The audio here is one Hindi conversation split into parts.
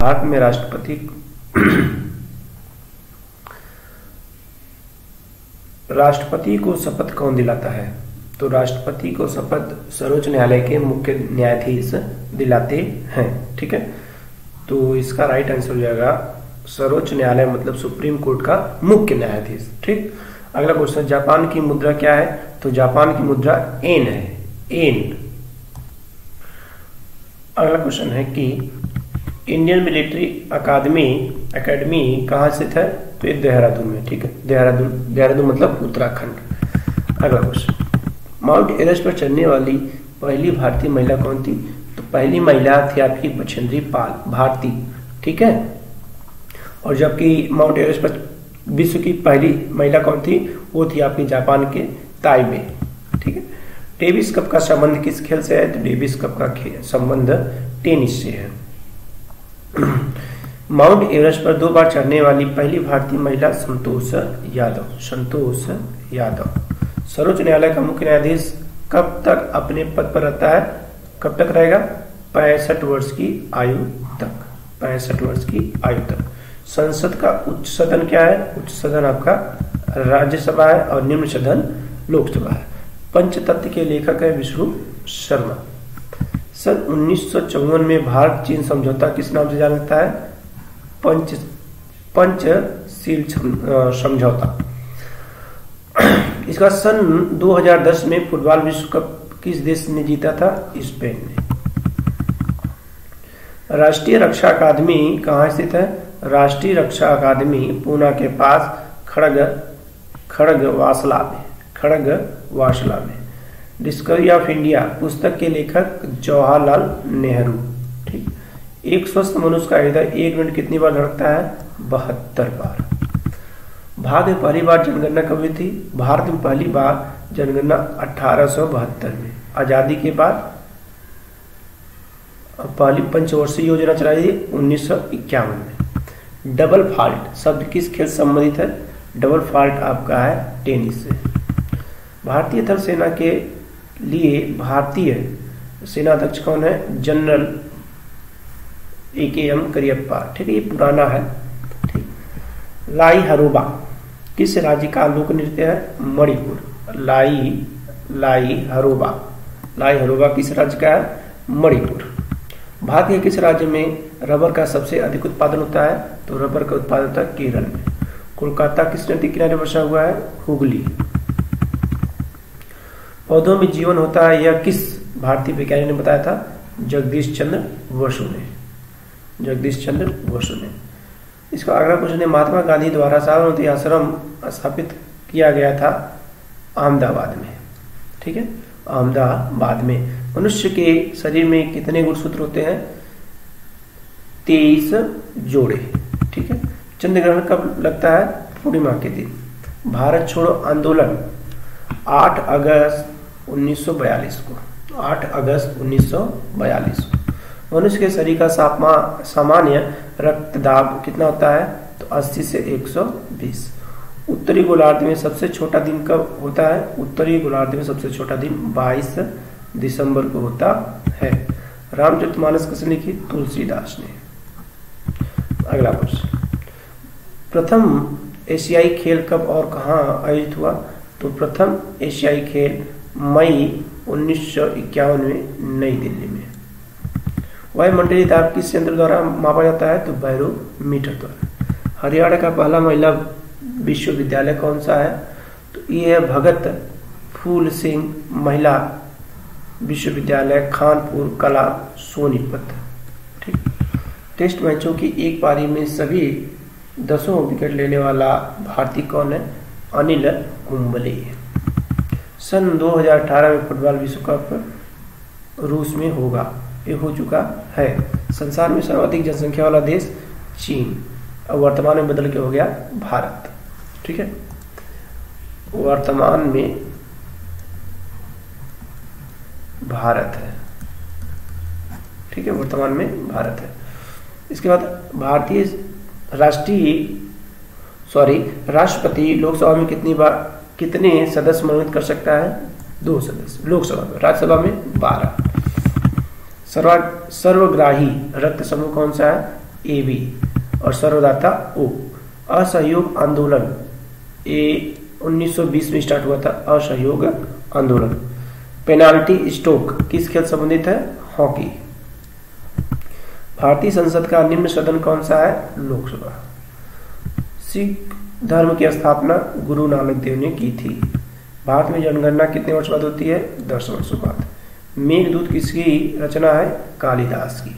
भारत में राष्ट्रपति को शपथ कौन दिलाता है? तो राष्ट्रपति को शपथ सर्वोच्च न्यायालय के मुख्य न्यायाधीश दिलाते हैं। ठीक है, तो इसका राइट आंसर हो जाएगा सर्वोच्च न्यायालय मतलब सुप्रीम कोर्ट का मुख्य न्यायाधीश। ठीक, अगला क्वेश्चन, जापान की मुद्रा क्या है? तो जापान की मुद्रा एन है, एन। अगला क्वेश्चन है कि इंडियन मिलिट्री अकादमी कहाँ स्थित है? तो ये देहरादून में। ठीक है, देहरादून मतलब उत्तराखंड। अगला क्वेश्चन, माउंट एवरेस्ट पर चढ़ने वाली पहली भारतीय महिला कौन थी? तो पहली महिला थी आपकी बछेंद्री पाल, भारती। ठीक है, और जबकि माउंट एवरेस्ट पर विश्व की पहली महिला कौन थी? वो थी आपकी जापान के ताइबे। ठीक है, डेविस कप का संबंध किस खेल से है? तो डेविस कप का संबंध टेनिस से है। माउंट एवरेस्ट पर 2 बार चढ़ने वाली पहली भारतीय महिला संतोष यादव। सर्वोच्च न्यायालय का मुख्य न्यायाधीश कब तक अपने पद पर रहता है? कब तक रहेगा? 65 वर्ष की आयु तक। 65 वर्ष की आयु तक। संसद का उच्च सदन क्या है? उच्च सदन आपका राज्यसभा है और निम्न सदन लोकसभा है। पंचतत्व के लेखक है विष्णु शर्मा। सन 1954 में भारत चीन समझौता किस नाम से जाना जाता है? पंचशील समझौता। इसका सन 2010 में फुटबॉल विश्व कप किस देश ने जीता था? स्पेन ने। राष्ट्रीय रक्षा अकादमी कहाँ स्थित है? राष्ट्रीय रक्षा अकादमी पूना के पास खड़गवासला में। डिस्कवरी ऑफ इंडिया पुस्तक के लेखक जवाहरलाल नेहरू। ठीक, एक स्वस्थ मनुष्य का हृदय 1 मिनट कितनी बार धड़कता है? 72 बार। भारत में पहली बार जनगणना कब हुई थी? भारत में पहली बार जनगणना 1872 में। आजादी के बाद पहली पंचवर्षीय योजना चलाई थी 1951 में। डबल फॉल्ट शब्द किस खेल से संबंधित है? डबल फॉल्ट आपका है टेनिस से। भारतीय थल सेना के लिए भारतीय सेनाध्यक्ष कौन है? General AKM Cariappa. ठीक है, ये पुराना है। ठीक, लाई हरोबा किस राज्य का लोक नृत्य है? मणिपुर। लाई हरोबा किस राज्य का है? मणिपुर। भारत के किस राज्य में रबर का सबसे अधिक उत्पादन होता है? तो रबर का उत्पादन होता है केरल में। कोलकाता किस नदी किनारे बसा हुआ है? हुगली। पौधों में जीवन होता है यह किस भारतीय वैज्ञानिक ने बताया था? जगदीश चंद्र बसु ने। इसका अगला क्वेश्चन है, महात्मा गांधी द्वारा साबरमती आश्रम स्थापित किया गया था अहमदाबाद में। ठीक है, अहमदाबाद में। मनुष्य के शरीर में कितने गुणसूत्र होते हैं? 23 जोड़े। ठीक है, चंद्र ग्रहण कब लगता है? पूर्णिमा के दिन। भारत छोड़ो आंदोलन 8 अगस्त 1942 को। 8 अगस्त 1942 को। मनुष्य के शरीर का सामान्य रक्तदाब कितना होता है? तो 80 से 120। उत्तरी गोलार्ध में सबसे छोटा दिन कब होता है? उत्तरी गोलार्ध में सबसे छोटा दिन 22 दिसंबर को होता है। रामचरितमानस किसने लिखी? तुलसीदास ने। अगला क्वेश्चन, प्रथम एशियाई खेल कब और कहाँ आयोजित हुआ? तो प्रथम एशियाई खेल मई 1951 में नई दिल्ली में। वायुमंडलीय दाब किस यंत्र द्वारा मापा जाता है? तो बैरोमीटर द्वारा। हरियाणा का पहला महिला विश्वविद्यालय कौन सा है? तो ये है भगत फूल सिंह महिला विश्वविद्यालय, खानपुर कला, सोनीपत। ठीक, टेस्ट मैचों की एक पारी में सभी 10 विकेट लेने वाला भारतीय कौन है? अनिल कुंबले। सन 2018 में फुटबॉल विश्व कप रूस में होगा, ये हो चुका है। संसार में सर्वाधिक जनसंख्या वाला देश चीन, और वर्तमान में बदल के हो गया भारत। ठीक है, वर्तमान में भारत है। ठीक है, वर्तमान में भारत है। इसके बाद भारतीय राष्ट्रपति लोकसभा में कितने सदस्य मनोनीत कर सकता है? 2 सदस्य लोकसभा में। राज्यसभा में 12। सर्वग्राही रक्त समूह कौन सा है? AB और सर्वदाता O। असहयोग आंदोलन ये 1920 में स्टार्ट हुआ था, असहयोग आंदोलन। पेनाल्टी स्ट्रोक किस खेल संबंधित है? हॉकी। भारतीय संसद का निम्न सदन कौन सा है? लोकसभा। सिख धर्म की स्थापना गुरु नानक देव ने की थी। भारत में जनगणना कितने वर्ष बाद होती है? 10 वर्षों बाद। मेघदूत किसकी रचना है? कालिदास की।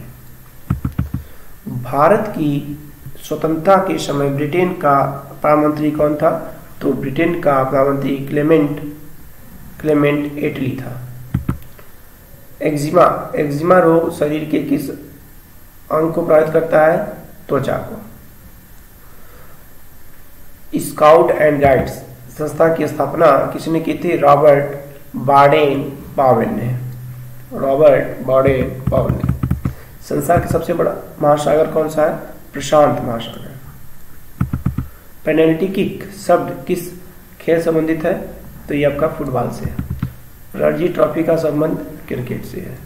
भारत की स्वतंत्रता के समय ब्रिटेन का प्रधानमंत्री कौन था? तो ब्रिटेन का प्रधानमंत्री क्लेमेंट एटली था। एक्जिमा रोग शरीर के किस अंग को प्रभावित करता है? त्वचा को। स्काउट एंड गाइड्स संस्था की स्थापना किसने की थी? रॉबर्ट बाडेन पावेल ने। संसार का सबसे बड़ा महासागर कौन सा है? प्रशांत महासागर। पेनल्टी किक शब्द किस खेल संबंधित है? तो ये आपका फुटबॉल से है। रणजी ट्रॉफी का संबंध क्रिकेट से है।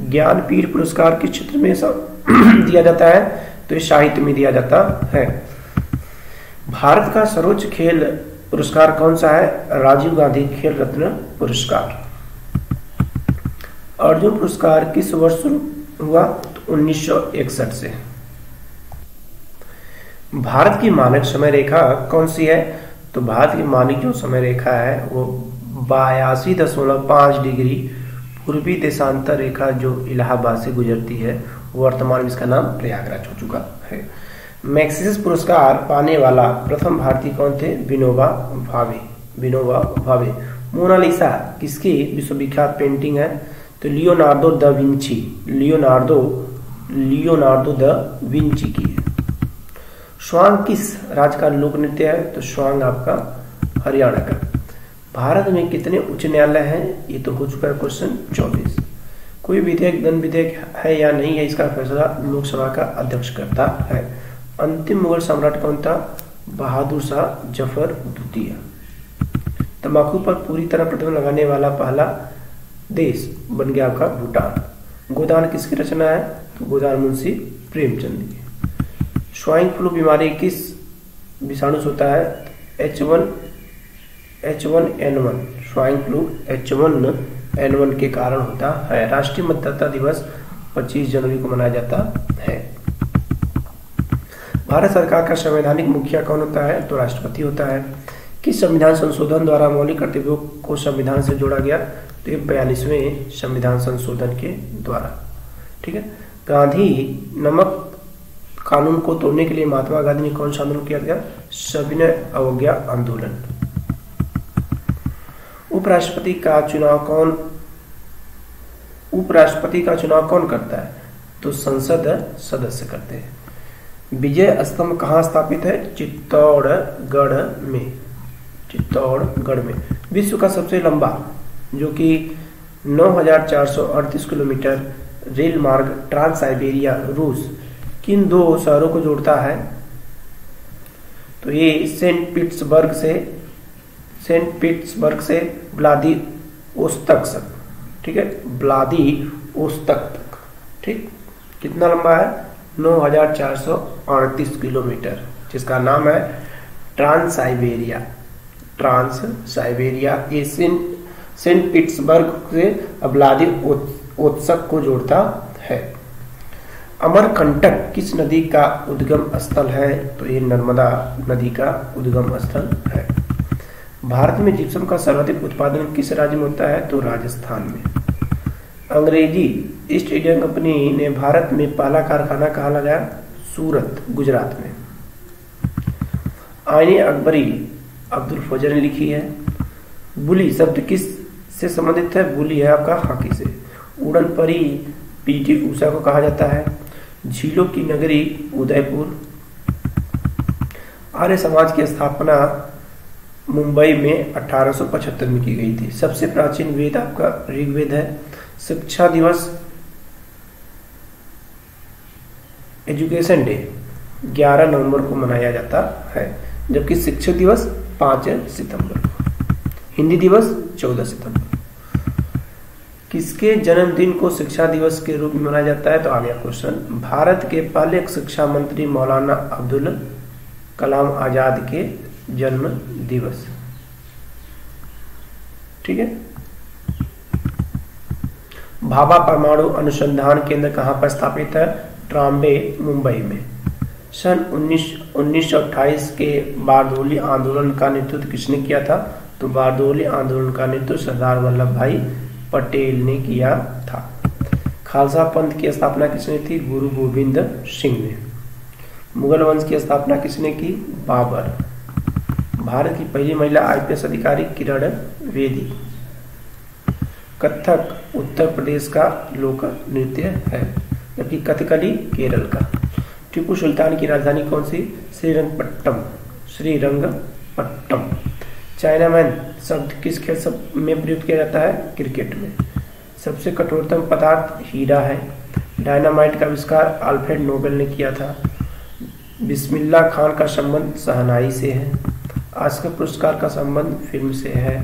ज्ञानपीठ पुरस्कार किस क्षेत्र में दिया जाता है? तो ये साहित्य में दिया जाता है। भारत का सर्वोच्च खेल पुरस्कार कौन सा है? राजीव गांधी खेल रत्न पुरस्कार। अर्जुन पुरस्कार किस वर्ष शुरू हुआ? तो 1961 से। भारत की मानक समय रेखा कौन सी है? तो भारत की मानक जो समय रेखा है वो 82.5 डिग्री पूर्वी देशांतर रेखा जो इलाहाबाद से गुजरती है, वर्तमान में इसका नाम प्रयागराज हो चुका है। मैग्सेसे पुरस्कार पाने वाला प्रथम भारतीय कौन थे? विनोबा भावे। मोनालिसा किसकी विश्वविख्यात पेंटिंग है? तो लियोनार्डो दा विंची की है। स्वांग किस राज्य का लोक नृत्य है? तो स्वांग आपका हरियाणा का। भारत में कितने उच्च न्यायालय हैं? ये तो हो चुका है क्वेश्चन 24। कोई विधेयक दंड विधेयक है या नहीं है, इसका फैसला लोकसभा का अध्यक्ष करता है। अंतिम मुगल सम्राट कौन था? बहादुर शाह जफर द्वितीय। तंबाकू पर पूरी तरह प्रतिबंध लगाने वाला पहला देश बन गया आपका भूटान। गोदान किसकी रचना है? तो गोदान मुंशी प्रेमचंद की। स्वाइन फ्लू बीमारी किस विषाणु से होता है? H1N1। स्वाइन फ्लू H1N1 के कारण होता है। राष्ट्रीय मतदाता दिवस 25 जनवरी को मनाया जाता है। भारत सरकार का संवैधानिक मुखिया कौन होता है? तो राष्ट्रपति होता है। किस संविधान संशोधन द्वारा मौलिक कर्तव्यों को संविधान से जोड़ा गया? तो 42वें संविधान संशोधन के द्वारा। ठीक है। गांधी नमक कानून को तोड़ने के लिए महात्मा गांधी ने कौन सा आंदोलन किया गया? सविनय अवज्ञा आंदोलन। उपराष्ट्रपति का चुनाव कौन करता है? तो संसद सदस्य करते हैं। विजय स्तंभ कहाँ स्थापित है? चित्तौड़गढ़ में। विश्व का सबसे लंबा जो कि 9,438 किलोमीटर रेल मार्ग ट्रांस साइबेरिया रूस किन दो शहरों को जोड़ता है? तो ये सेंट पीटर्सबर्ग से व्लादिवोस्तोक तक। ठीक है, व्लादिवोस्तोक तक। ठीक, कितना लंबा है? 9,438 किलोमीटर, जिसका नाम है ट्रांस साइबेरिया। ये सेंट पीटर्सबर्ग से व्लादिवोस्तोक को जोड़ता है। अमरकंटक किस नदी का उद्गम स्थल है? तो ये नर्मदा नदी का उद्गम स्थल है। भारत में जिप्सम का सर्वाधिक उत्पादन किस राज्य में होता है? तो राजस्थान में। अंग्रेजी ईस्ट इंडिया कंपनी ने भारत में पहला कारखाना कहाँ लगाया? सूरत, गुजरात में। आईने अकबरी अब्दुल फजल ने लिखी है। बुली शब्द किस से संबंधित है? बुली है आपका हॉकी से। उड़न परी पीटी उषा को कहा जाता है। झीलों की नगरी उदयपुर। आर्य समाज की स्थापना मुंबई में 1875 में की गई थी। सबसे प्राचीन वेद आपका ऋग्वेद है। शिक्षा दिवस एजुकेशन डे 11 नवंबर को मनाया जाता है, जबकि शिक्षक दिवस 5 सितंबर को। हिंदी दिवस 14 सितंबर। किसके जन्मदिन को शिक्षा दिवस के रूप में मनाया जाता है? तो आ गया क्वेश्चन, भारत के पहले शिक्षा मंत्री मौलाना अब्दुल कलाम आजाद के जन्म दिवस। ठीक है। भाभा परमाणु अनुसंधान केंद्र कहां पर स्थापित है? ट्राम्बे, मुंबई में। सन 1928 के बारदोली आंदोलन का नेतृत्व किसने किया था? तो बारदोली आंदोलन का नेतृत्व सरदार वल्लभ भाई पटेल ने किया था। खालसा पंथ की स्थापना किसने थी? गुरु गोविंद सिंह ने। मुगल वंश की स्थापना किसने की? बाबर। भारत की पहली महिला आईपीएस अधिकारी किरण बेदी। कथक उत्तर प्रदेश का लोक नृत्य है, जबकि कथकली केरल का। टीपू सुल्तान की राजधानी कौन सी? श्रीरंगपट्टम। श्रीरंगपट्टम। चाइनामैन शब्द किस खेल शब्द में प्रयुक्त किया जाता है? क्रिकेट में। सबसे कठोरतम पदार्थ हीरा है। डायनामाइट का आविष्कार अल्फ्रेड नोबेल ने किया था। बिस्मिल्लाह खान का संबंध शहनाई से है। ऑस्कर पुरस्कार का संबंध फिल्म से है।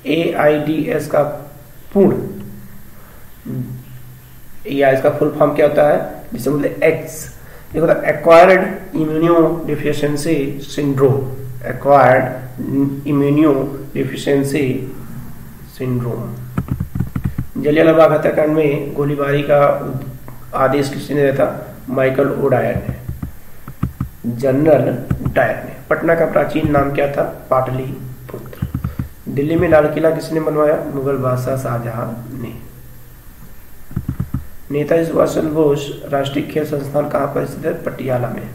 AIDS का पूर्ण या इसका फुल फॉर्म क्या होता है? जिसे मतलब एक्स, ये होता है acquired immunodeficiency syndrome. Acquired immunodeficiency syndrome. Jallianwala Bagh हत्याकांड में गोलीबारी का आदेश किसने दिया था? माइकल ओ डायर ने। जनरल डायर ने। पटना का प्राचीन नाम क्या था? पाटलिपुत्र। दिल्ली में लाल किला किसने बनवाया? मुगल बादशाह शाहजहां ने। नेताजी सुभाष चंद्र बोस राष्ट्रीय खेल संस्थान कहाँ पर स्थित है? पटियाला में।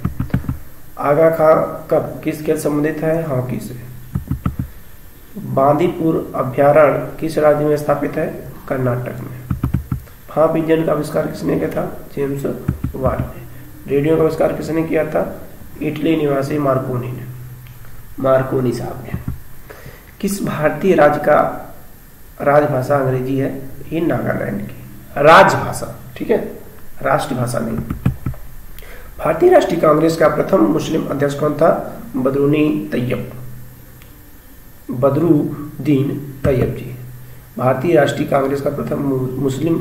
आगा खां कब किस खेल संबंधित है? हॉकी से। बांदीपुर अभ्यारण्य किस राज्य में स्थापित है? कर्नाटक में। भाप इंजन का आविष्कार किसने किया था? जेम्स वाट ने। रेडियो का आविष्कार किसने किया था? इटली निवासी मार्कोनी ने। मार्कोनी साहब ने। किस भारतीय राज्य का राजभाषा अंग्रेजी है? ये नागालैंड की राजभाषा। ठीक है, राष्ट्रभाषा नहीं। भारतीय राष्ट्रीय कांग्रेस का प्रथम मुस्लिम अध्यक्ष कौन था? बदरुद्दीन तैयब जी। भारतीय राष्ट्रीय कांग्रेस का प्रथम मुस्लिम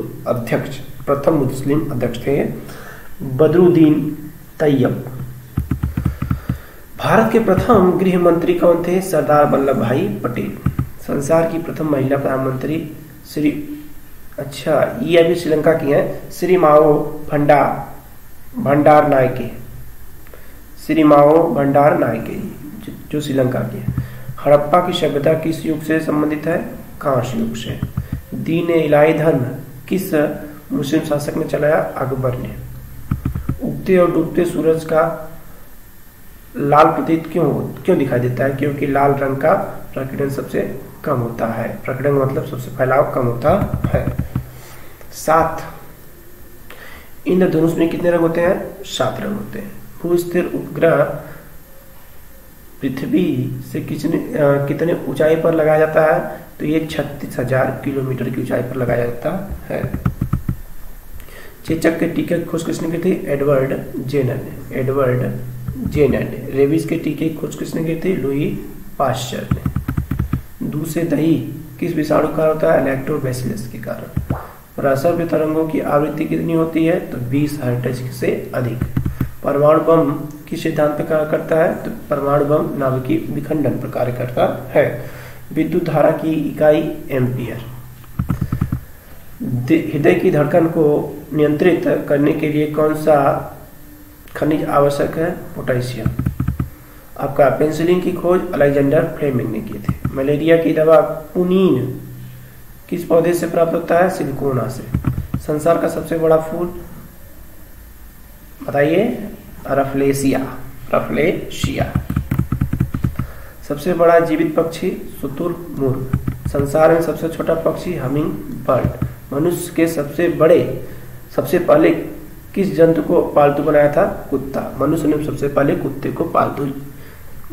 अध्यक्ष थे बदरुद्दीन तैयब। भारत के प्रथम गृह मंत्री कौन थे? सरदार वल्लभ भाई पटेल। संसार की प्रथम महिला प्रधानमंत्री ये अभी श्रीलंका की है, श्री माओ भंडार नायके। श्री माओ भंडार नायके जो श्रीलंका की है। हड़प्पा की सभ्यता किस युग से संबंधित है? कांस्य युग से। दीन इलाही धर्म किस मुस्लिम शासक ने चलाया? अकबर ने। उगते और डूबते सूरज का लाल प्रतीत क्यों दिखाई देता है? क्योंकि लाल रंग का प्रकीर्णन सबसे कम होता है। प्रकीर्णन मतलब सबसे फैलाव कम होता है। 7 इंद्रधनुष में कितने रंग होते हैं? 7 रंग होते हैं। भूस्थिर उपग्रह पृथ्वी से कितने ऊंचाई पर लगाया जाता है? तो ये 36,000 किलोमीटर की ऊंचाई पर लगाया जाता है। चेचक के टीके की खोज किसने की थी? एडवर्ड जेनर ने। रेबीज के टीके की खोज किसने की थी? लुई पाश्चर ने। दूध से दही किस विषाणु का होता है? लैक्टोबैसिलस के कारण। प्रसर्व तरंगों की आवृत्ति कितनी होती है? तो 20 हर्ट्ज से अधिक। परमाणु बम किस सिद्धांत पर कार्य करता है? तो परमाणु बम नाभिकीय विखंडन पर कार्य करता है। विद्युत धारा की इकाई एम्पियर। हृदय की धड़कन को नियंत्रित करने के लिए कौन सा खनिज आवश्यक है? पोटेशियम। आपका पेंसिलिन की खोज अलेक्जेंडर फ्लेमिंग ने की थी। मलेरिया की दवा क्विनीन किस पौधे से प्राप्त होता है? सिलिकोना से। संसार का सबसे बड़ा फूल बताइए? रफलेशिया। सबसे बड़ा जीवित पक्षी? शुतुरमुर्ग। संसार में सबसे छोटा पक्षी? Humming bird. मनुष्य के सबसे पहले किस जंतु को पालतू बनाया था? कुत्ता। मनुष्य ने सबसे पहले कुत्ते को पालतू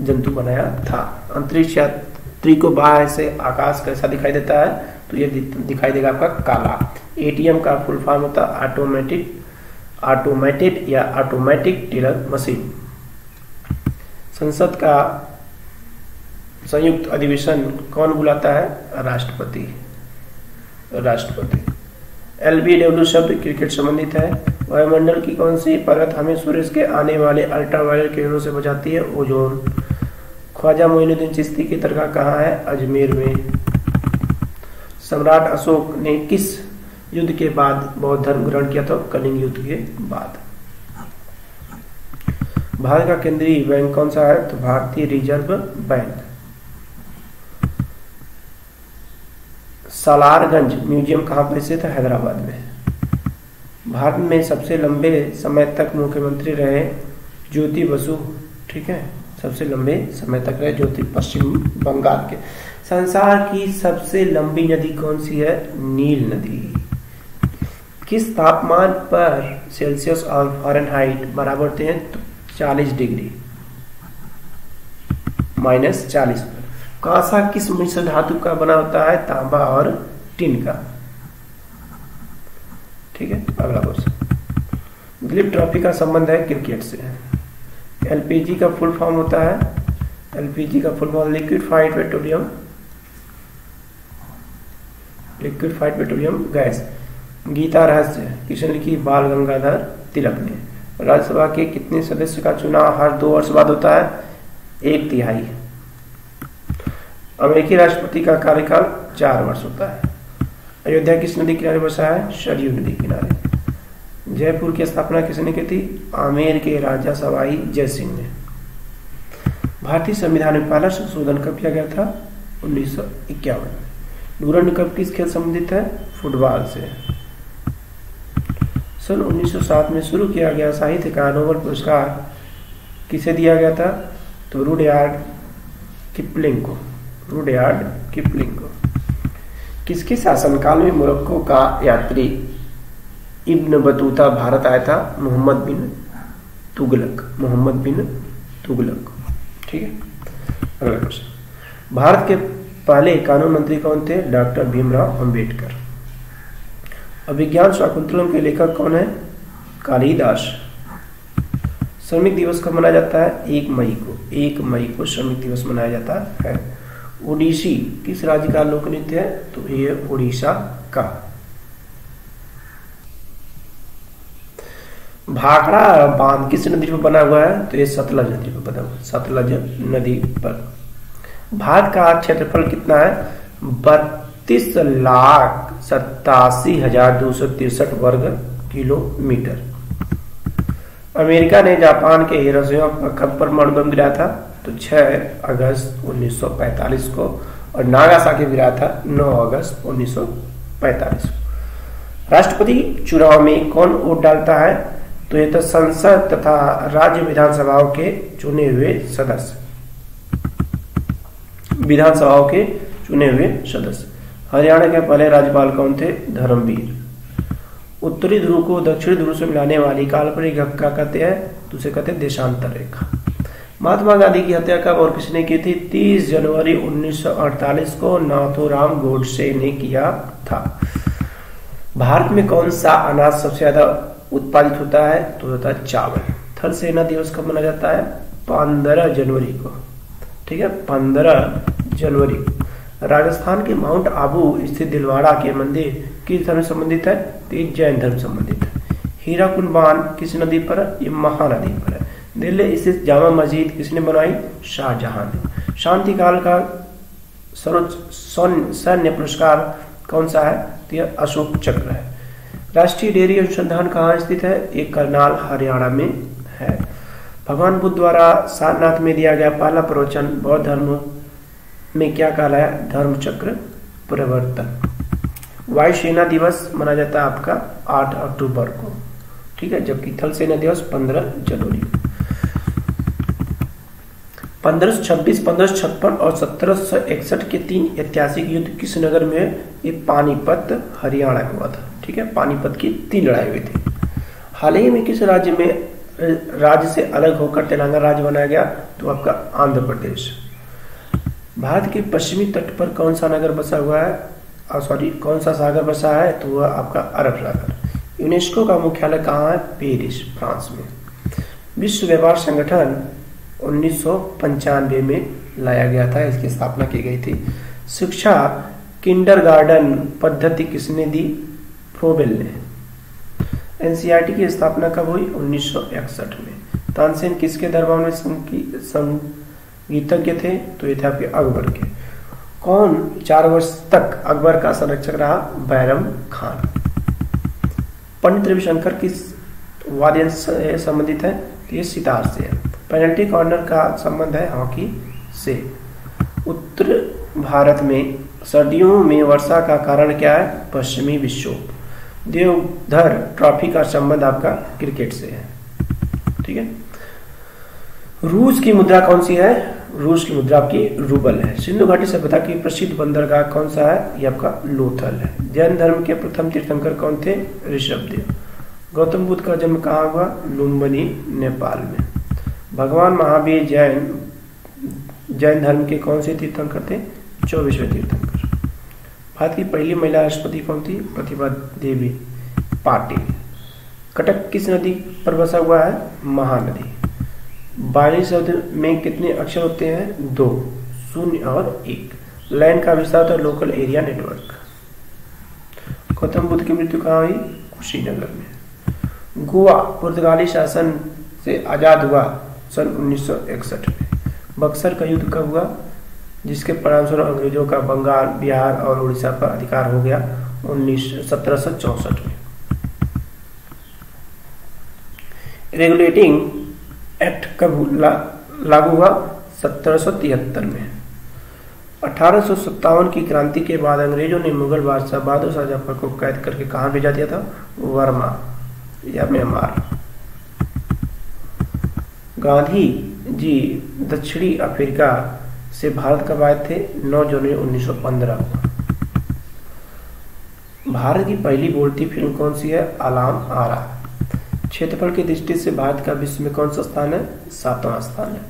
जंतु बनाया था। अंतरिक्ष यात्री को बाहर से आकाश कैसा दिखाई देता है? तो ये दिखाई देगा आपका काला। ATM का फुल फॉर्म होता है ऑटोमेटेड या ऑटोमेटिक टेलर मशीन। संसद का संयुक्त अधिवेशन कौन बुलाता है? राष्ट्रपति। राष्ट्रपति। LBW शब्द क्रिकेट संबंधित है। वायुमंडल की कौन सी परत हमें सूरज के आने वाले अल्ट्रावायलेट किरणों से बचाती है? ओजोन। ख्वाजा मोइनुद्दीन चिश्ती की दरगाह कहाँ है? अजमेर में। सम्राट अशोक ने किस युद्ध के बाद बौद्ध धर्म ग्रहण किया था? कलिंग युद्ध के बाद। भारत का केंद्रीय बैंक कौन सा है? तो भारतीय रिजर्व बैंक। सालारगंज म्यूजियम कहाँ पर स्थित है? हैदराबाद में। भारत में सबसे लंबे समय तक मुख्यमंत्री रहे ज्योति बसु, ठीक है, सबसे लंबे समय तक रहे ज्योति, पश्चिम बंगाल के। संसार की सबसे लंबी नदी कौन सी है? नील नदी। किस तापमान पर सेल्सियस और फ़ारेनहाइट बराबर होते हैं? तो 40 डिग्री -40 पर। कांसा किस मिश्र धातु का बना होता है? तांबा और टिन का। ठीक है, अगला क्वेश्चन। दिलीप ट्रॉफी का संबंध है क्रिकेट से। LPG का फुल फॉर्म होता है, LPG का full form liquefied petroleum gas. Gita Rahasya किसने लिखी? बाल गंगाधर तिलक ने। राज्यसभा के कितने सदस्य का चुनाव हर 2 वर्ष बाद होता है? 1/3। अमेरिकी राष्ट्रपति का कार्यकाल 4 वर्ष होता है। अयोध्या किस नदी किनारे बसा है? सरयू नदी किनारे। जयपुर की स्थापना किसने की थी? आमेर के राजा सवाई जय सिंह ने। भारतीय संविधान में पहला संशोधन कब किया गया था? 1951 में। डूरंड कप किस खेल संबंधित है? फुटबॉल से। सन 1907 में शुरू किया गया साहित्य का नोबेल पुरस्कार किसे दिया गया था? तो रुडयार्ड किपलिंग को। किसके शासनकाल में मोरक्को का यात्री इब्न बतूता भारत आया था? मोहम्मद बिन तुगलक। ठीक है, अगला क्वेश्चन। भारत के पहले कानून मंत्री कौन थे? डॉक्टर भीमराव अंबेडकर। अभिज्ञान शाकुंतलम के लेखक कौन है? कालिदास। श्रमिक दिवस कब मनाया जाता है? 1 मई को श्रमिक दिवस मनाया जाता है। ओडिसी किस राज्य का लोक नृत्य है? तो ये उड़ीसा का। भाखड़ा बांध किस नदी पर बना हुआ है? तो ये सतलज नदी पर बना हुआ है, सतलज नदी पर। भारत का क्षेत्रफल कितना है? 32,87,263 वर्ग किलोमीटर। अमेरिका ने जापान के हिरोशिमा पर कब परमाणु बम गिराया था? तो 6 अगस्त 1945 को। और नागासाकी गिराया था 9 अगस्त 1945 को। राष्ट्रपति चुनाव में कौन वोट डालता है? तो ये तो संसद तथा राज्य विधानसभाओं के चुने हुए सदस्य। हरियाणा के पहले राज्यपाल कौन थे? धर्मवीर। उत्तरी ध्रुव को दक्षिणी ध्रुव से मिलाने वाली काल्पनिक रेखा कहते हैं, तो उसे कहते हैं देशांतर रेखा। महात्मा गांधी की हत्या कब और किसने की थी? 30 जनवरी 1948 को नाथूराम गोडसे ने किया था। भारत में कौन सा अनाज सबसे ज्यादा उत्पादित होता है? तो होता है चावल। थल सेना दिवस कब मनाया जाता है? 15 जनवरी को। ठीक है, 15 जनवरी। राजस्थान के माउंट आबू स्थित दिलवाड़ा के मंदिर किस धर्म संबंधित है? तो जैन धर्म संबंधित है। हीराकुंड बांध किस नदी पर है? ये महानदी पर है। दिल्ली स्थित जामा मस्जिद किसने बनवाई? शाहजहां ने। शांति काल का सर्वोच्च सैन्य पुरस्कार कौन सा है? तो यह अशोक चक्र है। राष्ट्रीय डेयरी अनुसंधान कहाँ स्थित है? एक करनाल हरियाणा में है। भगवान बुद्ध द्वारा सारनाथ में दिया गया पहला प्रवचन बौद्ध धर्म में क्या कहलाया? धर्म चक्र प्रवर्तन। वायुसेना दिवस मनाया जाता है आपका 8 अक्टूबर को। ठीक है, जबकि थल सेना दिवस 15 जनवरी। 1526, 1556 और 1761 के 3 ऐतिहासिक युद्ध किस नगर में? ये पानीपत हरियाणा में हुआ था। ठीक है, पानीपत की 3 लड़ाई हुई थी। हाल ही में किस राज्य से अलग होकर तेलंगाना राज्य बनाया गया? तो आपका आंध्र प्रदेश। भारत के पश्चिमी तट पर कौन सा नगर बसा हुआ है? कौन सा सागर बसा है? तो वह आपका अरब सागर। यूनेस्को का मुख्यालय कहाँ है? पेरिस, फ्रांस में। विश्व व्यापार संगठन 1995 में लाया गया था, इसकी स्थापना की गई थी। शिक्षा किंडरगार्टन पद्धति किसने दी? फ्रोबेल ने। एनसीईआरटी की स्थापना कब हुई? 1961 में। तानसेन किसके दरबार में संगीतज्ञ थे? तो ये थे आपके अकबर के। कौन 4 वर्ष तक अकबर का संरक्षक रहा? बैरम खान। पंडित रविशंकर किस वाद्य से संबंधित है? तो ये सितार से है। पेनल्टी कॉर्नर का संबंध है हॉकी से। उत्तर भारत में सर्दियों में वर्षा का कारण क्या है? पश्चिमी विक्षोभ। देवधर ट्रॉफी का संबंध आपका क्रिकेट से है। ठीक है। रूस की मुद्रा कौन सी है? रूस की मुद्रा आपकी रूबल है। सिंधु घाटी सभ्यता की प्रसिद्ध बंदरगाह कौन सा है? ये आपका लोथल है। जैन धर्म के प्रथम तीर्थंकर कौन थे? ऋषभदेव। गौतम बुद्ध का जन्म कहाँ हुआ? लुम्बिनी, नेपाल में। भगवान महावीर जैन धर्म के कौन से तीर्थंकर थे? 24वें तीर्थंकर। भारत की पहली महिला राष्ट्रपति कौन थी? प्रतिभा देवी पाटिल। कटक किस नदी पर बसा हुआ है? महानदी। बाइनरी शब्द में कितने अक्षर होते हैं? 2, 0 और 1। लैंड का विस्तार होता है local area network. Gautam Buddha की मृत्यु कहाँ हुई? कुशीनगर में। गोवा पुर्तगाली शासन से आजाद हुआ सन 1961 में। बक्सर का युद्ध कब हुआ? जिसके परिणामस्वरूप अंग्रेजों का बंगाल, बिहार और उड़ीसा पर अधिकार हो गया 1764 में। रेगुलेटिंग एक्ट कब लागू हुआ? 1773 में। 1857 की क्रांति के बाद अंग्रेजों ने मुगल बादशाह बहादुर शाह जफर को कैद करके कहाँ भेजा दिया था? वर्मा या म्यांमार। गांधी जी दक्षिणी अफ्रीका से भारत कब आए थे? 9 जनवरी 1915 को। भारत की पहली बोलती फिल्म कौन सी है? अलाम आरा। क्षेत्रफल की दृष्टि से भारत का विश्व में कौन सा स्थान है? 7वां स्थान है।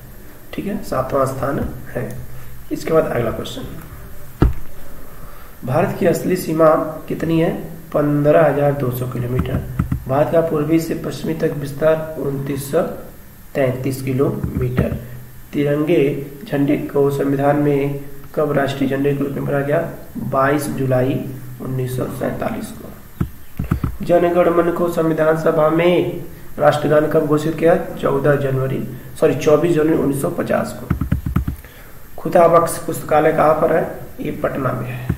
ठीक है, 7वां स्थान है। इसके बाद अगला क्वेश्चन, भारत की असली सीमा कितनी है? 15,200 किलोमीटर। भारत का पूर्वी से पश्चिमी तक विस्तार 2933 किलोमीटर। तिरंगे झंडे को संविधान में कब राष्ट्रीय झंडे के रूप में भरा गया? 22 जुलाई 1947 को। जन गण मन को संविधान सभा में राष्ट्रगान कब घोषित किया? 24 जनवरी 1950 को। खुदा बख्श पुस्तकालय कहाँ पर है? ये पटना में है।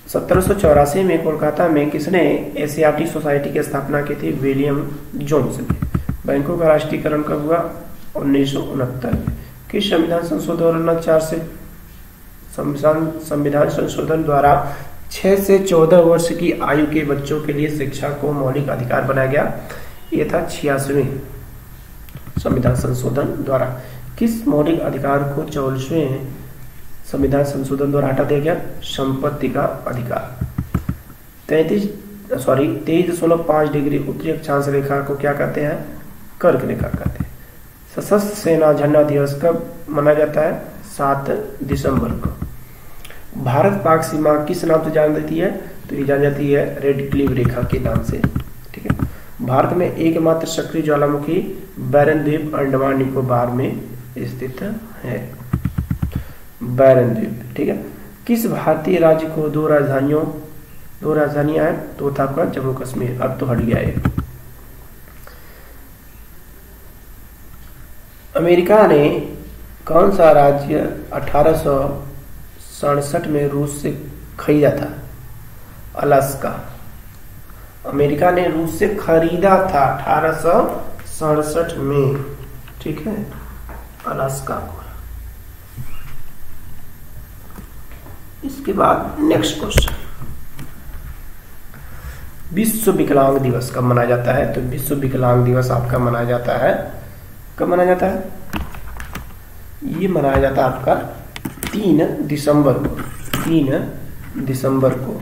1784 में कोलकाता में किसने एशियाटिक सोसाइटी की स्थापना की थी? विलियम जोन्स ने। बैंकों का राष्ट्रीयकरण कब हुआ? 1969 में। किस संविधान संशोधन 2004 से संविधान संशोधन द्वारा 6 से 14 वर्ष की आयु के बच्चों के लिए शिक्षा को मौलिक अधिकार बनाया गया? यह था 86वें संविधान संशोधन द्वारा। किस मौलिक अधिकार को 44वें संविधान संशोधन द्वारा हटा दिया गया? संपत्ति का अधिकार। 23.5 डिग्री उत्तरी अक्षांश रेखा को क्या कहते हैं? कर्क रेखा कहते हैं। सशस्त्र सेना झंडा दिवस कब मनाया जाता है? 7 दिसंबर को। भारत पाक सीमा किस नाम से जान जाती है? तो ये जान जाती है रेड क्लिफ रेखा के नाम से। ठीक है। भारत में एकमात्र सक्रिय ज्वालामुखी बैरन द्वीप अंडमान निकोबार में स्थित है। बैरन द्वीप। ठीक है। किस भारतीय राज्य को 2 राजधानियां हैं? तो था आपका जम्मू कश्मीर। अब तो हट गया है। अमेरिका ने कौन सा राज्य 1867 में रूस से खरीदा था? अलास्का। अमेरिका ने रूस से खरीदा था 1867 में। ठीक है, अलास्का को। इसके बाद नेक्स्ट क्वेश्चन, विश्व विकलांग दिवस कब मनाया जाता है? तो विश्व विकलांग दिवस आपका मनाया जाता है, कब मनाया जाता है? ये मनाया जाता है आपका 3 दिसंबर को। 3 दिसंबर को।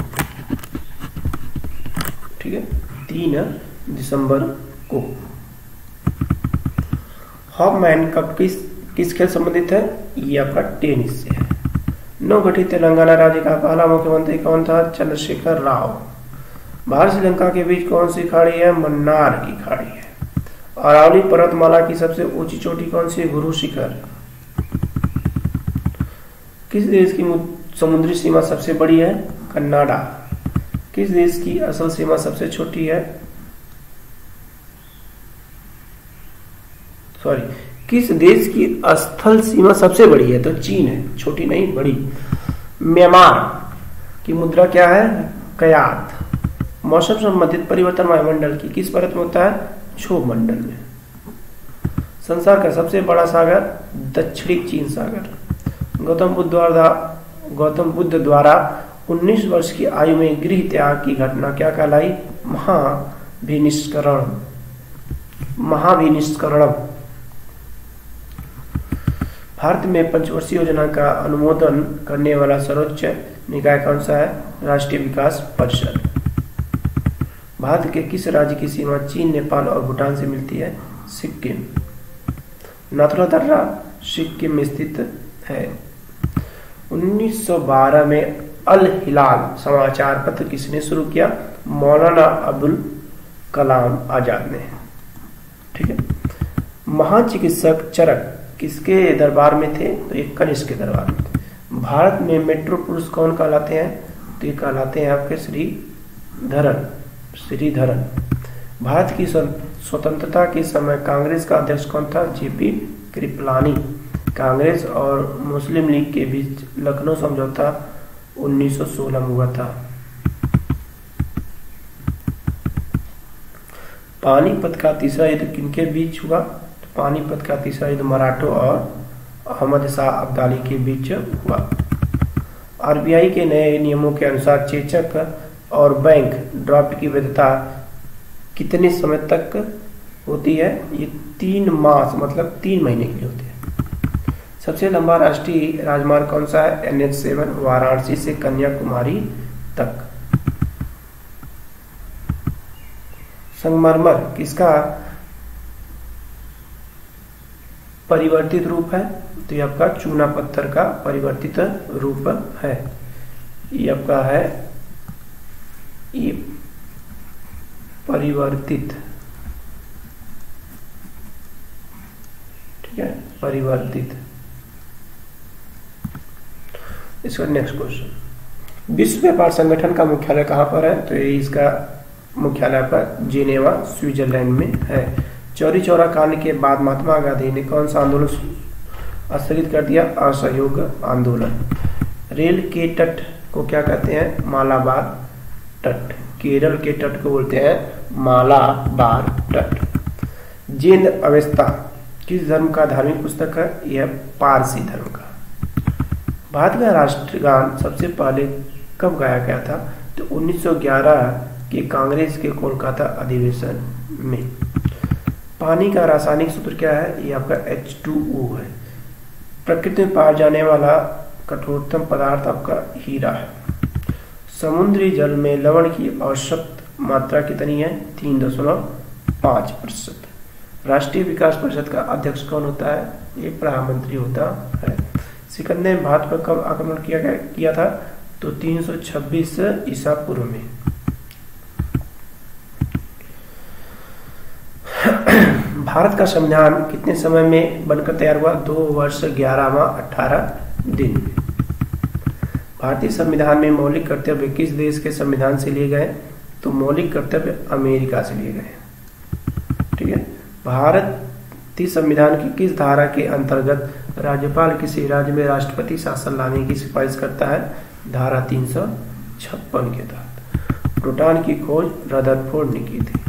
ठीक है, 3 दिसंबर को। हॉफमैन कप किस खेल संबंधित है? ये आपका टेनिस से है। नवगठित तेलंगाना राज्य का पहला मुख्यमंत्री कौन था? चंद्रशेखर राव। भारत श्रीलंका के बीच कौन सी खाड़ी है? मन्नार की खाड़ी है। अरावली पर्वतमाला की सबसे ऊंची चोटी कौन सी है? गुरु शिखर। किस देश की समुद्री सीमा सबसे बड़ी है? कनाडा। किस देश की असल सीमा सबसे छोटी है? किस देश की स्थल सीमा सबसे बड़ी है? तो चीन है, छोटी नहीं बड़ी। म्यांमार की मुद्रा क्या है? कयात। मौसम संबंधित परिवर्तन वायुमंडल की किस परत में होता है? क्षोभ मंडल में। संसार का सबसे बड़ा सागर? दक्षिणी चीन सागर। गौतम बुद्ध द्वारा 19 वर्ष की आयु में गृह त्याग की घटना क्या कहलाई? महाभिनिष्करणम। भारत में पंचवर्षीय योजना का अनुमोदन करने वाला सर्वोच्च निकाय कौन सा है? राष्ट्रीय विकास परिषद। भारत के किस राज्य की सीमा चीन, नेपाल और भूटान से मिलती है? सिक्किम। नाथुला दर्रा सिक्किम में स्थित है। 1912 में अल हिलाल समाचार पत्र किसने शुरू किया? मौलाना अब्दुल कलाम आजाद ने। ठीक है। महान चिकित्सक चरक किसके दरबार में थे? तो ये कनिष्क के दरबार में थे। भारत में मेट्रो पुरुष कौन कहलाते हैं? तो ये कहलाते हैं आपके श्रीधरन। भारत की स्वतंत्रता के समय कांग्रेस का अध्यक्ष कौन था? जेपी कृपलानी। कांग्रेस और मुस्लिम लीग के बीच लखनऊ समझौता 1916 में हुआ था। पानीपत का तीसरा युद्ध किनके बीच हुआ? तो पानीपत का तीसरा युद्ध मराठों और अहमद शाह अब्दाली के बीच हुआ। आरबीआई के नए नियमों के अनुसार चेचक और बैंक ड्राफ्ट की वैधता कितने समय तक होती है? ये 3 मास मतलब 3 महीने के लिए होती है। सबसे लंबा राष्ट्रीय राजमार्ग कौन सा है? NH7 वाराणसी से कन्याकुमारी तक। संगमरमर किसका परिवर्तित रूप है? तो ये आपका चूना पत्थर का परिवर्तित रूप है। ये आपका है ये परिवर्तित, ठीक है, परिवर्तित। इसका नेक्स्ट क्वेश्चन, विश्व व्यापार संगठन का मुख्यालय कहां पर है? तो ये इसका मुख्यालय पर जिनेवा स्विट्जरलैंड में है। चौरी चौरा कांड के बाद महात्मा गांधी ने कौन सा आंदोलन स्थगित कर दिया? असहयोग आंदोलन। रेल के तट को क्या कहते हैं? मालाबार तट। केरल के तट को बोलते हैं मालाबार तट। जैन अवेस्ता किस धर्म का धार्मिक पुस्तक है? यह पारसी धर्म का। भारत का राष्ट्रगान सबसे पहले कब गाया गया था? तो 1911 के कांग्रेस के कोलकाता अधिवेशन में। पानी का रासायनिक सूत्र क्या है? ये आपका H2O है। प्रकृति में पाया जाने वाला कठोरतम पदार्थ आपका हीरा है। समुद्री जल में लवण की औसत मात्रा कितनी है? 3.5%। राष्ट्रीय विकास परिषद का अध्यक्ष कौन होता है? ये प्रधानमंत्री होता है। सिकंदर ने भारत पर कब आक्रमण किया था? तो 326 ईसा पूर्व में। भारत का संविधान कितने समय में बनकर तैयार हुआ? 2 वर्ष 11 माह 18 दिन। भारतीय संविधान में मौलिक कर्तव्य किस देश के संविधान से लिए गए? तो मौलिक कर्तव्य अमेरिका से लिए गए। ठीक है। भारतीय संविधान की किस धारा के अंतर्गत राज्यपाल किसी राज्य में राष्ट्रपति शासन लाने की सिफारिश करता है? धारा 356 के तहत। प्रोटॉन की खोज रदरफोर्ड ने की थी।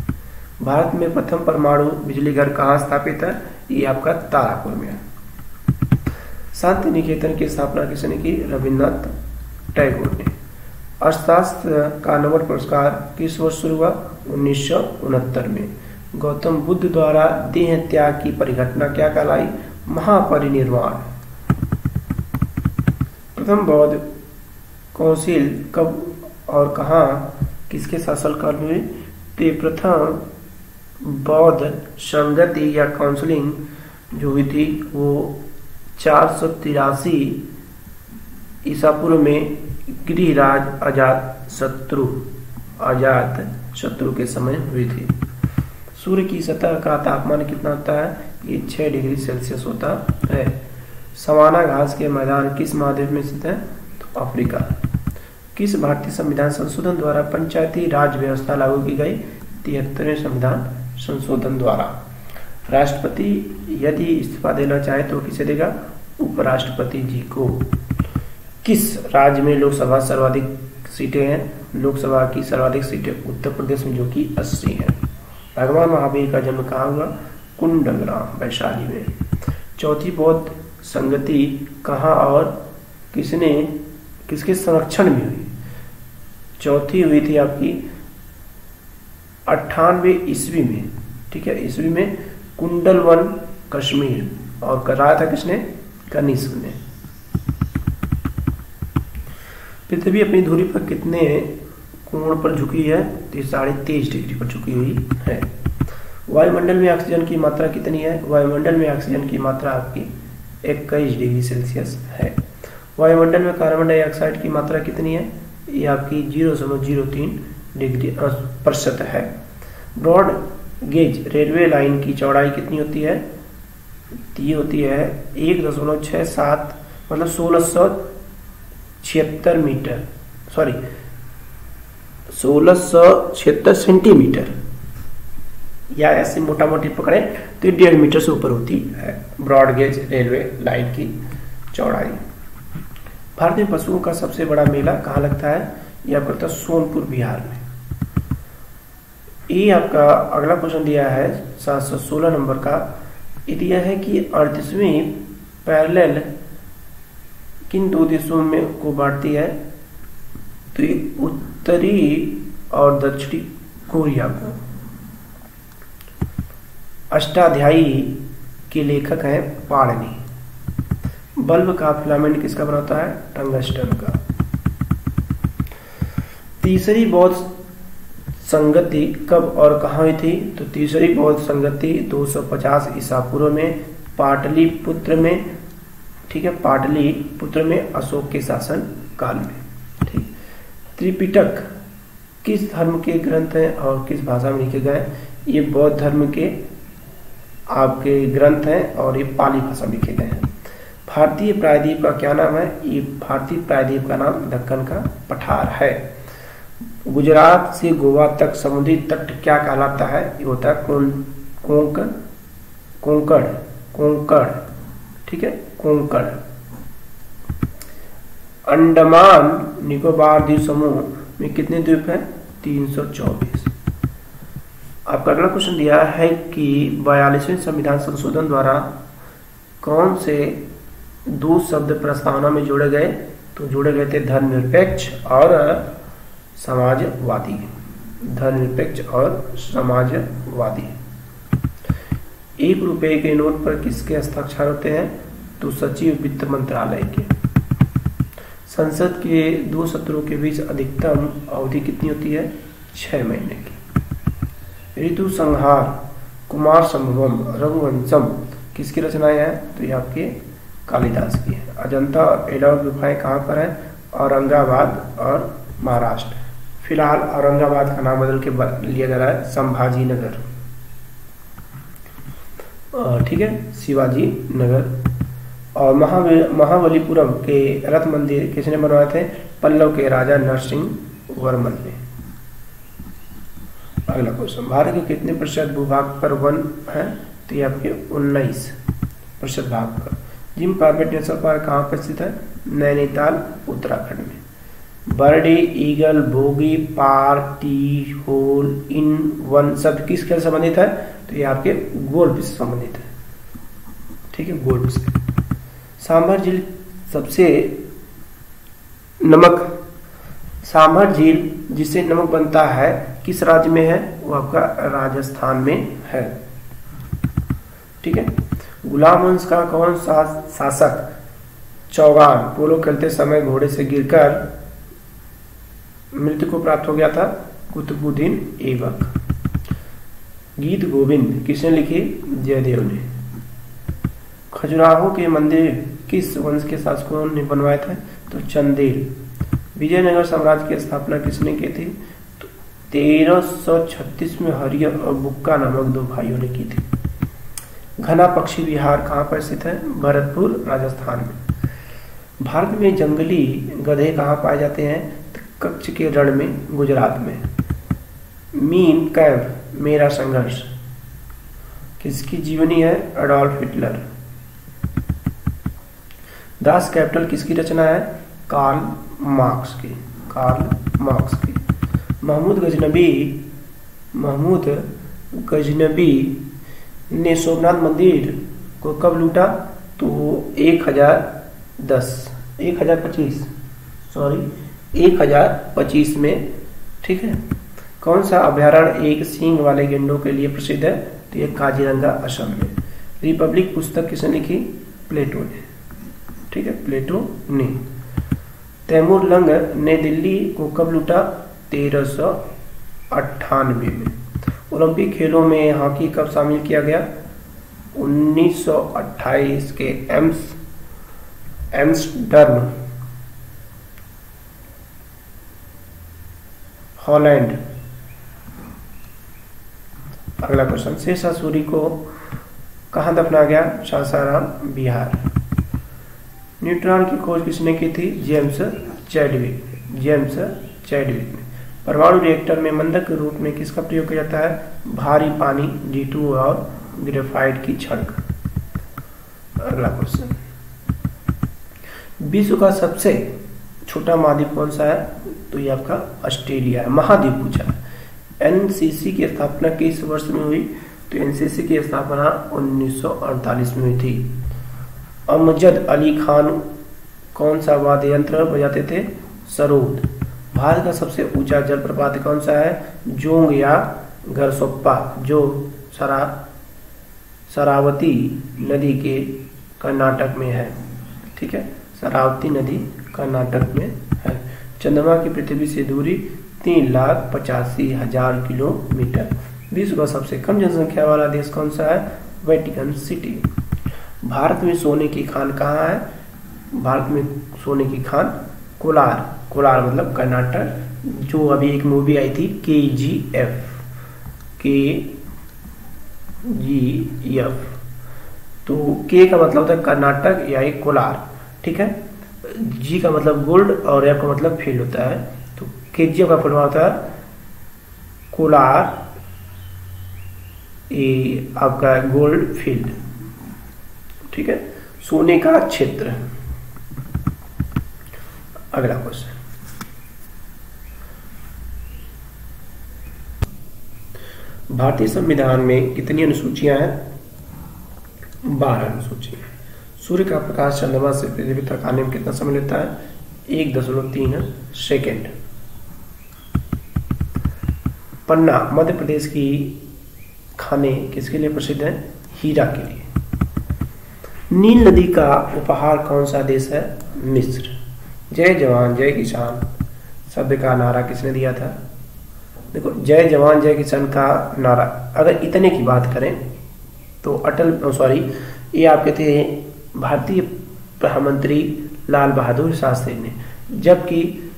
भारत में प्रथम परमाणु बिजली घर कहाँ स्थापित है? ये आपका तारापुर में है। शांति निकेतन की स्थापना किसने की? रविन्द्रनाथ टैगोर ने। अर्थशास्त्र का नोबेल पुरस्कार किस वर्ष शुरू हुआ? 1969 में। गौतम बुद्ध द्वारा देह त्याग की परिघटना क्या कहलाई? महापरिनिर्वाण। प्रथम बौद्ध काउंसिल कब और कहाँ किसके शासनकाल में हुई? तो प्रथम बौद्ध संगति या काउंसलिंग जो हुई थी वो 483 ईसा पूर्व में गिरिराज अजात शत्रु के समय हुई थी। सूर्य की सतह का तापमान कितना होता है? ये 6 डिग्री सेल्सियस होता है। सवाना घास के मैदान किस महाद्वीप में स्थित है? तो अफ्रीका। किस भारतीय संविधान संशोधन द्वारा पंचायती राज व्यवस्था लागू की गई? 73वें संविधान संशोधन द्वारा। राष्ट्रपति यदि इस्तीफा देना चाहे तो किसे देगा? उपराष्ट्रपति जी को। किस राज्य में लोकसभा सर्वाधिक सीटें हैं? लोकसभा की सर्वाधिक सीटें उत्तर प्रदेश में, जो कि 80 है। भगवान महावीर का जन्म कहाँ हुआ? कुंडलग्राम, वैशाली में। चौथी बौद्ध संगति कहाँ और किसके संरक्षण में हुई? चौथी हुई थी आपकी 98 ईस्वी में, ठीक है, ईस्वी में, कुंडलवन, कश्मीर, और कराया था किसने? कनिष्क ने। पृथ्वी अपनी धुरी पर कितने कोण पर झुकी है? तो 23.5 डिग्री पर झुकी हुई है। वायुमंडल में ऑक्सीजन की मात्रा कितनी है? वायुमंडल में ऑक्सीजन की मात्रा आपकी 21 डिग्री सेल्सियस है। वायुमंडल में कार्बन डाइऑक्साइड की मात्रा कितनी है? ये आपकी 0.03 डिग्री प्रतिशत है। ब्रॉड गेज रेलवे लाइन की चौड़ाई कितनी होती है? ये होती है 1.67, मतलब 1676 मीटर, सॉरी 1676 सेंटीमीटर, या ऐसे मोटा मोटी पकड़े तो 1.5 मीटर से ऊपर होती है ब्रॉड गेज रेलवे लाइन की चौड़ाई। भारत में पशुओं का सबसे बड़ा मेला कहाँ लगता है? यह पड़ता है सोनपुर, बिहार में। ये आपका अगला क्वेश्चन दिया है 716 नंबर का। ये दिया है कि 38वीं पैरेलल किन दो देशों में को बांटती है? तो ये उत्तरी और दक्षिणी कोरिया को। अष्टाध्यायी के लेखक हैं पाणिनि। बल्ब का फिलामेंट किसका बनाता है? टंगस्टन का। तीसरी बौद्ध संगति कब और कहाँ हुई थी? तो तीसरी बौद्ध संगति 250 ईसा पूर्व में पाटलिपुत्र में, ठीक है, पाटलिपुत्र में अशोक के शासन काल में। ठीक। त्रिपिटक किस धर्म के ग्रंथ हैं और किस भाषा में लिखे गए? ये बौद्ध धर्म के आपके ग्रंथ हैं और ये पाली भाषा में लिखे गए हैं। भारतीय प्रायद्वीप का क्या नाम है? ये भारतीय प्रायद्वीप का नाम दक्कन का पठार है। गुजरात से गोवा तक समुद्री तट क्या कहलाता है? ये होता है कोंकण, ठीक है, कोंकण। अंडमान निकोबार द्वीप समूह में कितने द्वीप हैं? 324। आपका अगला क्वेश्चन दिया है कि 42वें संविधान संशोधन द्वारा कौन से दो शब्द प्रस्तावना में जोड़े गए? तो जोड़े गए थे धर्मनिरपेक्ष और समाजवादी। धर्मनिरपेक्ष और समाजवादी। 1 रुपए के नोट पर किसके हस्ताक्षर होते हैं? तो सचिव वित्त मंत्रालय के। संसद के 2 सत्रों के बीच अधिकतम अवधि कितनी होती है? 6 महीने की। ऋतु संहार, कुमार संभवम, रघुवंशम किसकी रचनाएं हैं? तो ये आपके कालिदास की है। अजंता और एलोरा गुफाएं कहाँ पर है? औरंगाबाद और महाराष्ट्र। फिलहाल औरंगाबाद का नाम बदल के लिया जा रहा है संभाजी नगर, ठीक है, शिवाजी नगर। और महाबलीपुरम के रथ मंदिर किसने बनवाए थे? पल्लव के राजा नरसिंह वर्मन ने। अगला क्वेश्चन, भारत के कितने प्रतिशत भूभाग पर वन है? तो ये आपके 19% भाग पर। जिम कॉर्बेट नेशनल पार्क कहाँ पर स्थित है? नैनीताल, उत्तराखंड में। Birdie, eagle, bogey, party, hole, इन, वन शब्द किस खेल संबंधित है? तो ये आपके गोल्फ से संबंधित है, ठीक है, गोल्फ से। सांभर झील सबसे नमक, सांभर झील जिससे नमक बनता है किस राज्य में है? वो आपका राजस्थान में है, ठीक है। गुलाम वंश का कौन सा शासक चौगान पोलो खेलते समय घोड़े से गिरकर मृत्यु को प्राप्त हो गया था? कुतुबुद्दीन ऐबक। गीत गोविंद किसने लिखी? जयदेव ने। खजुराहो के मंदिर किस वंश के शासकों ने बनवाए थे? तो चंदेल। विजयनगर साम्राज्य की स्थापना किसने की थी? तो 1336 में हरिहर और बुक्का नामक 2 भाइयों ने की थी। घना पक्षी विहार कहाँ पर स्थित है? भरतपुर राजस्थान में। भारत में जंगली गधे कहाँ पाए जाते हैं? कच्छ के रण में, गुजरात में। मीन कैम्प मेरा संघर्ष किसकी जीवनी है? Adolf Hitler. दास कैपिटल किसकी रचना है? कार्ल मार्क्स की। महमूद गजनबी ने सोमनाथ मंदिर को कब लूटा? तो 1025 में। ठीक है। कौन सा अभयारण्य एक सींग वाले गेंडों के लिए प्रसिद्ध है? तो ये काजीरंगा, असम में। रिपब्लिक पुस्तक किसने लिखी? प्लेटो ने। ठीक है, प्लेटो ने। तैमूर लंग ने दिल्ली को कब लूटा? 1398 में। ओलंपिक खेलों में हॉकी कब शामिल किया गया? 1928 के एम्स्टर्डम, हॉलैंड। अगला क्वेश्चन, शेषा सूरी को कहां दफना गया? सासाराम, बिहार। न्यूट्रॉन की खोज किसने की थी? जेम्स चैडविक ने। परमाणु रिएक्टर में मंदक के रूप में किसका प्रयोग किया जाता है? भारी पानी, D2 और ग्रेफाइट की छड़ का। अगला क्वेश्चन, विश्व का सबसे छोटा महाद्वीप कौन सा है? तो ये आपका ऑस्ट्रेलिया है। महाद्वीप पूछा है। एनसीसी की स्थापना किस वर्ष में हुई? तो एनसीसी की स्थापना 1948 में हुई थी। अमजद अली खान कौन सा वाद्य यंत्र बजाते थे? सरोद। भारत का सबसे ऊंचा जलप्रपात कौन सा है? जोंग या घरसोप्पा, जो शरावती नदी के कर्नाटक में है। ठीक है, शरावती नदी कर्नाटक में है। चंद्रमा की पृथ्वी से दूरी 3,85,000 किलोमीटर। विश्व का सबसे कम जनसंख्या वाला देश कौन सा है? Vatican city. भारत में सोने की खान कहाँ है? भारत में सोने की खान कोलार मतलब कर्नाटक, जो अभी एक मूवी आई थी KGF। तो के का मतलब होता है कर्नाटक या एक कोलार। ठीक है, जी का मतलब गोल्ड और एफ का मतलब फील्ड होता है। तो KGF का फुल होता है कोलार, ये आपका गोल्ड फील्ड। ठीक है, सोने का क्षेत्र। अगला क्वेश्चन, भारतीय संविधान में कितनी अनुसूचियां हैं? 12 अनुसूचियां। सूर्य का प्रकाश चंद्रमा से पृथ्वी तक आने में कितना समय लेता है? 1.3 सेकेंड। पन्ना मध्य प्रदेश की खाने किसके लिए प्रसिद्ध है? हीरा के लिए। नील नदी का उपहार कौन सा देश है? मिस्र। जय जवान जय किसान शब्द का नारा किसने दिया था? देखो, जय जवान जय किसान का नारा अगर इतने की बात करें तो ये आपके थे भारतीय प्रधानमंत्री लाल बहादुर शास्त्री ने, जबकि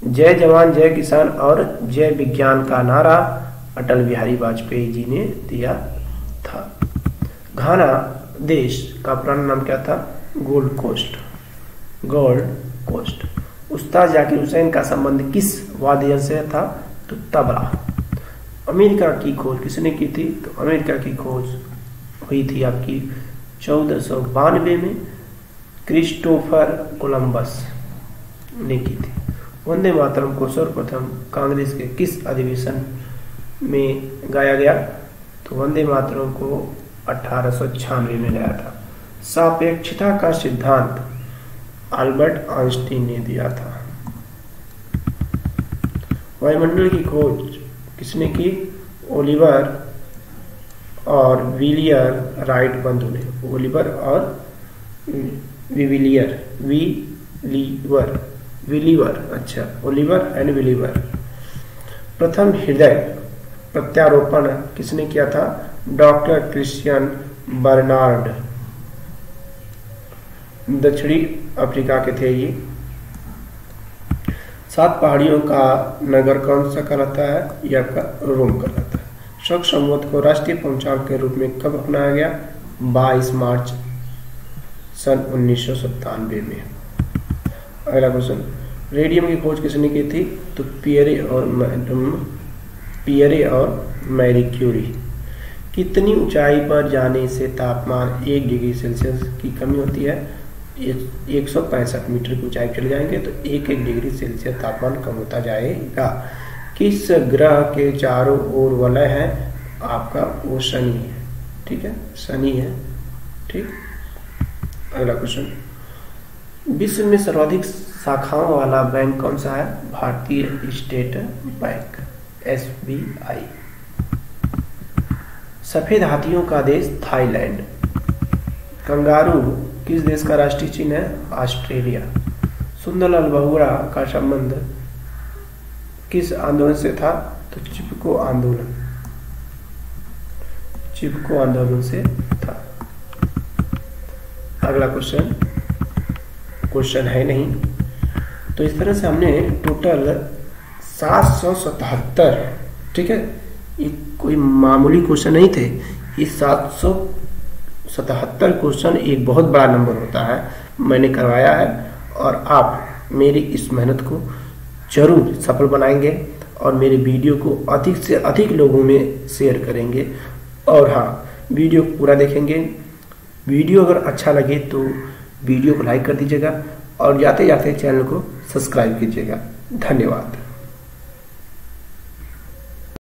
जय जवान जय किसान और जय विज्ञान का नारा अटल बिहारी वाजपेयी जी ने दिया था। घाना देश का पुराना नाम क्या था? Gold Coast. उस्ताद जाकिर हुसैन का संबंध किस वाद्य यंत्र से था? तो तबला। अमेरिका की खोज किसने की थी? तो अमेरिका की खोज हुई थी आपकी 1492 में क्रिस्टोफर कोलंबस ने की थी। वंदे मातरम को सर्वप्रथम कांग्रेस के किस अधिवेशन में गाया गया? तो वंदे मातरम को 1896 में गाया था। सापेक्षता का सिद्धांत अल्बर्ट आइंस्टीन ने दिया था। वायुमंडल की खोज किसने की? ओलिवर और विलियर राइट बंधु ने। ओलिवर और विलीवर, अच्छा, ओलिवर एंड विलीवर। प्रथम हृदय प्रत्यारोपण किसने किया था? डॉक्टर क्रिश्चियन बर्नार्ड, दक्षिणी अफ्रीका के थे ये। 7 पहाड़ियों का नगर कौन सा कहलाता है? यह आपका रोम कहलाता है। चौक संवत को राष्ट्रीय पंचांग के रूप में कब अपनाया गया? 22 मार्च सन 1997 में। अगला क्वेश्चन, रेडियम की खोज किसने की थी? तो पियरे और मैरी क्यूरी। कितनी ऊंचाई पर जाने से तापमान 1 डिग्री सेल्सियस की कमी होती है? 165 मीटर की ऊंचाई चले जाएंगे तो 1 डिग्री सेल्सियस तापमान कम होता जाएगा। किस ग्रह के चारों ओर वलय है आपका? वो शनि है। ठीक है, शनि है। ठीक। अगला क्वेश्चन, विश्व में सर्वाधिक शाखाओं वाला बैंक कौन सा है? भारतीय स्टेट बैंक, SBI। सफेद हाथियों का देश थाईलैंड। कंगारू किस देश का राष्ट्रीय चिन्ह है? ऑस्ट्रेलिया। सुंदरलाल बहुगुणा का संबंध किस आंदोलन से था? तो चिपको आंदोलन, चिपको आंदोलन से था। अगला क्वेश्चन है नहीं। तो इस तरह से हमने टोटल 777, ठीक है, ये कोई मामूली क्वेश्चन नहीं थे। ये 777 क्वेश्चन एक बहुत बड़ा नंबर होता है, मैंने करवाया है और आप मेरी इस मेहनत को जरूर सफल बनाएंगे और मेरे वीडियो को अधिक से अधिक लोगों में शेयर करेंगे। और हाँ, वीडियो पूरा देखेंगे। वीडियो अगर अच्छा लगे तो वीडियो को लाइक कर दीजिएगा और जाते जाते चैनल को सब्सक्राइब कीजिएगा। धन्यवाद।